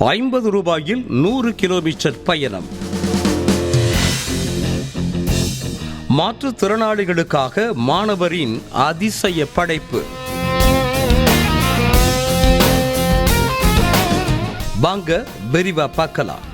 50 ரூபாயில் 100 கிலோமீட்டர் பயணம். மாற்றுத்திறனாளிகளுக்காக மாணவரின் அதிசய படைப்பு. வாங்க விரிவா பார்க்கலாம்.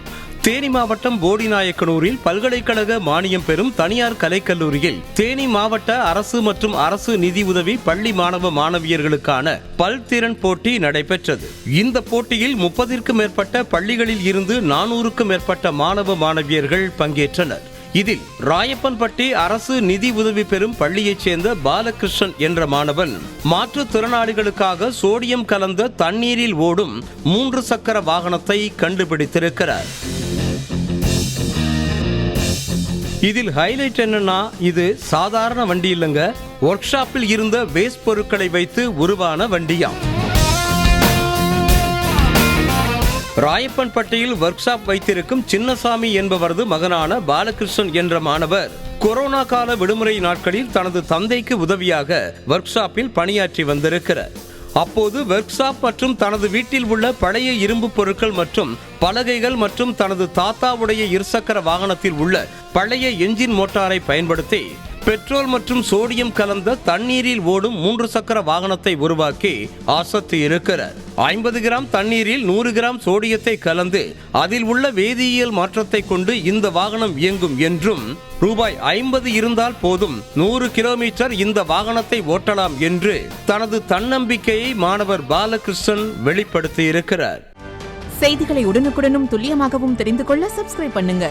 தேனி மாவட்டம் போடிநாயக்கனூரில் பல்கலைக்கழக மானியம் பெறும் தனியார் கலைக்கல்லூரியில் தேனி மாவட்ட அரசு மற்றும் அரசு நிதி உதவி பள்ளி மாணவ மாணவியர்களுக்கான பல்திறன் போட்டி நடைபெற்றது. இந்த போட்டியில் 30க்கும் மேற்பட்ட பள்ளிகளில் இருந்து 400க்கும் மேற்பட்ட மாணவ மாணவியர்கள் பங்கேற்றனர். இதில் ராயப்பன்பட்டி அரசு நிதி உதவி பெறும் பள்ளியைச் சேர்ந்த பாலகிருஷ்ணன் என்ற மாணவன் மாற்றுத்திறனாளிகளுக்காக சோடியம் கலந்த தண்ணீரில் ஓடும் 3 சக்கர வாகனத்தை கண்டுபிடித்திருக்கிறார். இதில் ஹைலைட் என்னன்னா, இது சாதாரண வண்டி இல்லைங்க, ஒர்க் ஷாப்பில் இருந்த வேஸ்ட் பொருட்களை வைத்து உருவான வண்டியாம். ராயப்பன்பட்டியில் ஒர்க் ஷாப் வைத்திருக்கும் சின்னசாமி என்பவரது மகனான பாலகிருஷ்ணன் என்ற மாணவர் கொரோனா கால விடுமுறை நாட்களில் தனது தந்தைக்கு உதவியாக ஒர்க் ஷாப்பில் பணியாற்றி வந்திருக்கிறார். அப்போது ஒர்க் ஷாப் மற்றும் தனது வீட்டில் உள்ள பழைய இரும்பு பொருட்கள் மற்றும் பலகைகள் மற்றும் தனது தாத்தாவுடைய இருசக்கர வாகனத்தில் உள்ள பழைய என்ஜின் மோட்டாரை பயன்படுத்தி பெட்ரோல் மற்றும் சோடியம் கலந்த தண்ணீரில் ஓடும் 3 சக்கர வாகனத்தை உருவாக்கி ஆசத்தி இருக்கிறார். 50 கிராம் தண்ணீரில் 100 கிராம் சோடியத்தை கலந்து அதில் உள்ள வேதியியல் மாற்றத்தை கொண்டு இந்த வாகனம் இயங்கும் என்றும் ரூபாய் 50 இருந்தால் போதும் 100 கிலோமீட்டர் இந்த வாகனத்தை ஓட்டலாம் என்று தனது தன்னம்பிக்கையை மாணவர் பாலகிருஷ்ணன் வெளிப்படுத்தி இருக்கிறார். செய்திகளை உடனுக்குடனும் துல்லியமாகவும் தெரிந்து கொள்ள சப்ஸ்கிரைப் பண்ணுங்க.